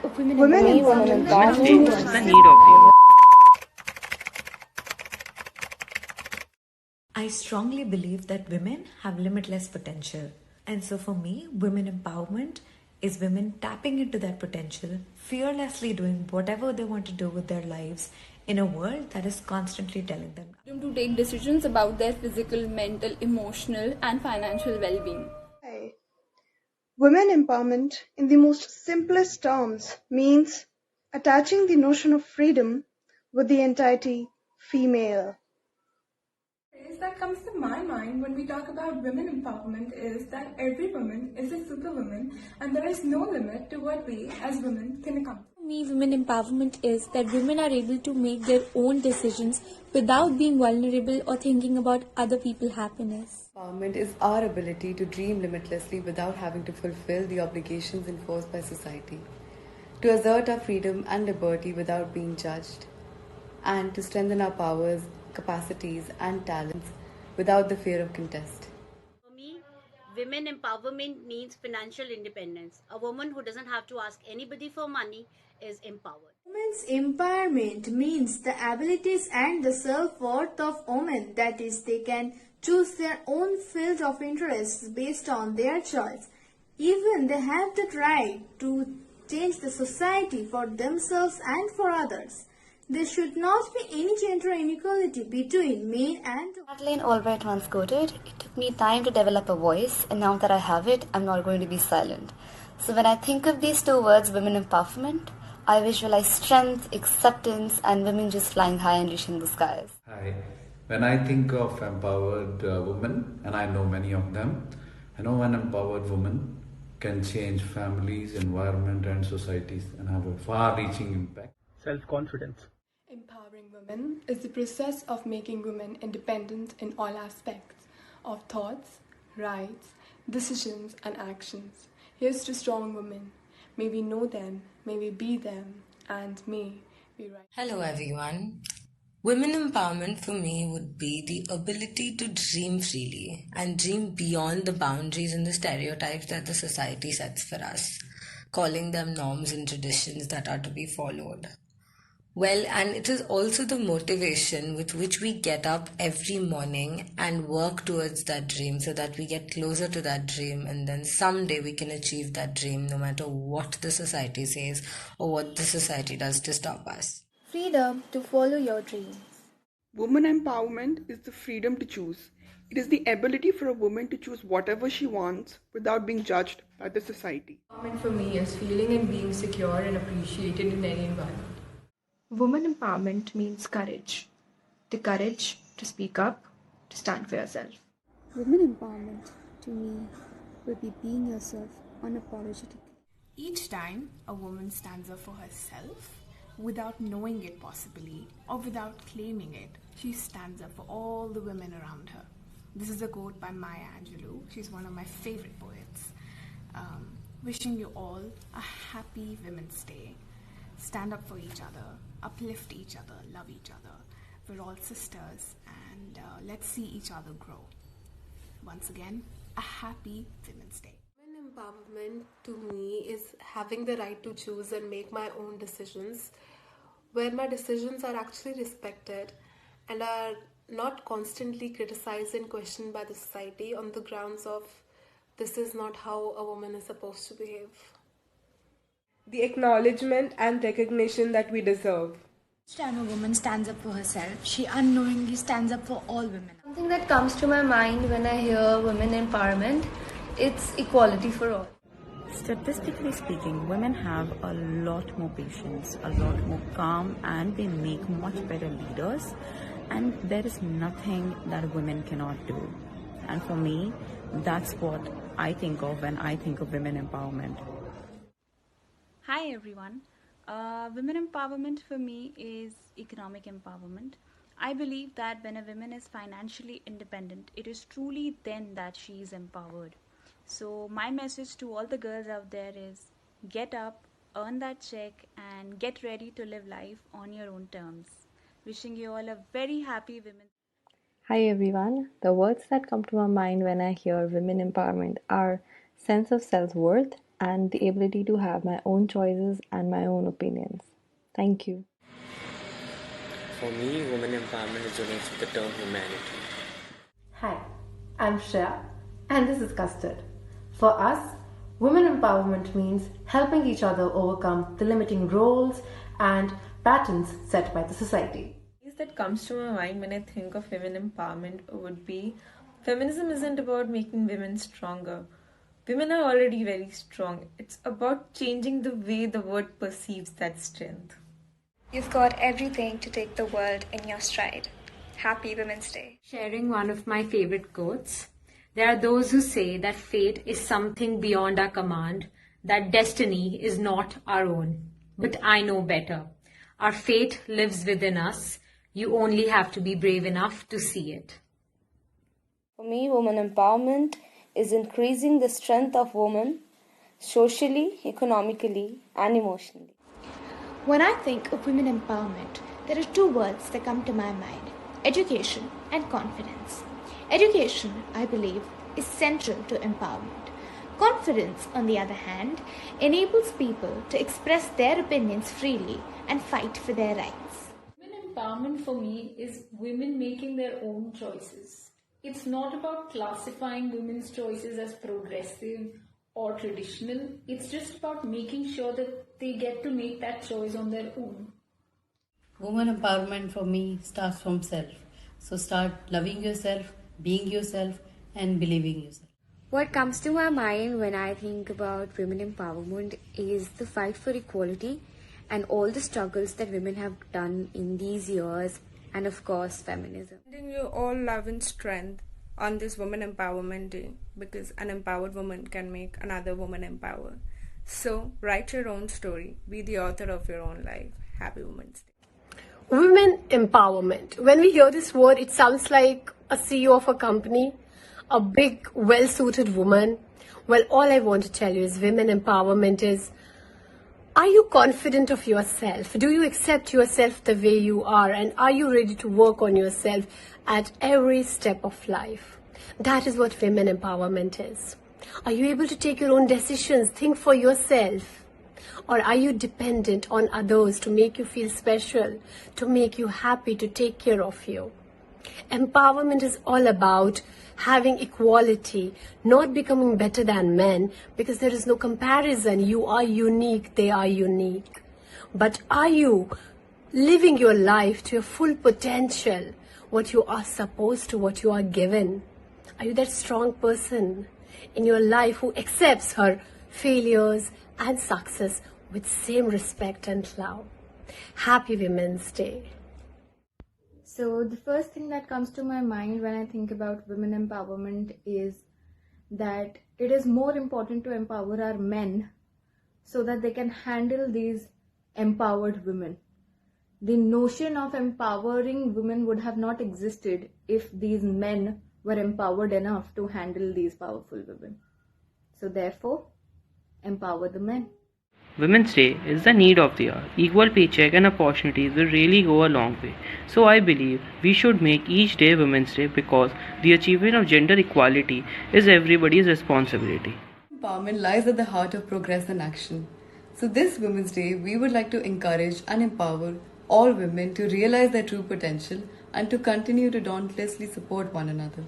Women Women empowerment. changes the need of you. I strongly believe that women have limitless potential. And so for me, women empowerment is women tapping into that potential, fearlessly doing whatever they want to do with their lives in a world that is constantly telling them. To take decisions about their physical, mental, emotional, and financial well being. Hi. Women empowerment, in the most simplest terms, means attaching the notion of freedom with the entirety female. That comes to my mind when we talk about women empowerment is that every woman is a superwoman and there is no limit to what we as women can accomplish. For me, women empowerment is that women are able to make their own decisions without being vulnerable or thinking about other people's happiness. Empowerment is our ability to dream limitlessly without having to fulfill the obligations enforced by society, to assert our freedom and liberty without being judged, and to strengthen our powers, capacities, and talents without the fear of contest. For me, women empowerment means financial independence. A woman who doesn't have to ask anybody for money is empowered. Women's empowerment means the abilities and the self-worth of women, that is, they can choose their own field of interests based on their choice. Even they have the right to change the society for themselves and for others. There should not be any gender inequality between men and women. Madeleine Albright once quoted, "It took me time to develop a voice, and now that I have it, I'm not going to be silent." So when I think of these two words, women empowerment, I visualize strength, acceptance, and women just flying high and reaching the skies. Hi. When I think of empowered women, and I know many of them, I know an empowered woman can change families, environment, and societies and have a far-reaching impact. Self-confidence. Empowering women is the process of making women independent in all aspects of thoughts, rights, decisions, and actions. Here's to strong women. May we know them, may we be them, and may we rise. Hello everyone. Women empowerment for me would be the ability to dream freely and dream beyond the boundaries and the stereotypes that the society sets for us, calling them norms and traditions that are to be followed. Well, and it is also the motivation with which we get up every morning and work towards that dream so that we get closer to that dream, and then someday we can achieve that dream no matter what the society says or what the society does to stop us. Freedom to follow your dreams. Woman empowerment is the freedom to choose. It is the ability for a woman to choose whatever she wants without being judged by the society. Empowerment for me is feeling and being secure and appreciated in any environment. Woman empowerment means courage. The courage to speak up, to stand for yourself. Women empowerment to me would be being yourself unapologetically. Each time a woman stands up for herself, without knowing it possibly or without claiming it, she stands up for all the women around her. This is a quote by Maya Angelou. She's one of my favorite poets. Wishing you all a happy Women's Day. Stand up for each other, uplift each other, love each other. We're all sisters, and let's see each other grow. Once again, a happy Women's Day. Women empowerment to me is having the right to choose and make my own decisions, where my decisions are actually respected and are not constantly criticized and questioned by the society on the grounds of this is not how a woman is supposed to behave. The acknowledgement and recognition that we deserve. Each time a woman stands up for herself, she unknowingly stands up for all women. Something that comes to my mind when I hear women empowerment, it's equality for all. Statistically speaking, women have a lot more patience, a lot more calm, and they make much better leaders. And there is nothing that women cannot do. And for me, that's what I think of when I think of women empowerment. Hi everyone. Women empowerment for me is economic empowerment. I believe that when a woman is financially independent, it is truly then that she is empowered. So my message to all the girls out there is get up, earn that check, and get ready to live life on your own terms. Wishing you all a very happy women. Hi everyone. The words that come to my mind when I hear women empowerment are sense of self-worth, and the ability to have my own choices and my own opinions. Thank you. For me, women empowerment resonates with the term humanity. Hi, I'm Shreya, and this is Custard. For us, women empowerment means helping each other overcome the limiting roles and patterns set by the society. That comes to my mind when I think of women empowerment would be feminism isn't about making women stronger. Women are already very strong. It's about changing the way the world perceives that strength. You've got everything to take the world in your stride. Happy Women's Day. Sharing one of my favorite quotes. There are those who say that fate is something beyond our command, that destiny is not our own. But I know better. Our fate lives within us. You only have to be brave enough to see it. For me, women empowerment is increasing the strength of women socially, economically, and emotionally. When I think of women empowerment, there are two words that come to my mind: education and confidence. Education, I believe, is central to empowerment. Confidence, on the other hand, enables people to express their opinions freely and fight for their rights. Empowerment for me is women making their own choices. It's not about classifying women's choices as progressive or traditional. It's just about making sure that they get to make that choice on their own. Women empowerment for me starts from self. So start loving yourself, being yourself, and believing yourself. What comes to my mind when I think about women empowerment is the fight for equality and all the struggles that women have done in these years, and of course feminism. Sending you all love and strength on this Women Empowerment Day, because an empowered woman can make another woman empowered. So write your own story, be the author of your own life. Happy Women's Day. Women empowerment. When we hear this word, it sounds like a CEO of a company, a big, well-suited woman. Well, all I want to tell you is women empowerment is, are you confident of yourself? Do you accept yourself the way you are? And are you ready to work on yourself at every step of life? That is what women empowerment is. Are you able to take your own decisions, think for yourself? Or are you dependent on others to make you feel special, to make you happy, to take care of you? Empowerment is all about having equality, not becoming better than men, because there is no comparison. You are unique, they are unique. But are you living your life to your full potential, what you are supposed to, what you are given? Are you that strong person in your life who accepts her failures and success with same respect and love? Happy Women's Day. So the first thing that comes to my mind when I think about women empowerment is that it is more important to empower our men so that they can handle these empowered women. The notion of empowering women would have not existed if these men were empowered enough to handle these powerful women. So therefore, empower the men. Women's Day is the need of the hour. Equal paycheck and opportunities will really go a long way. So I believe we should make each day Women's Day, because the achievement of gender equality is everybody's responsibility. Empowerment lies at the heart of progress and action. So this Women's Day, we would like to encourage and empower all women to realize their true potential and to continue to dauntlessly support one another.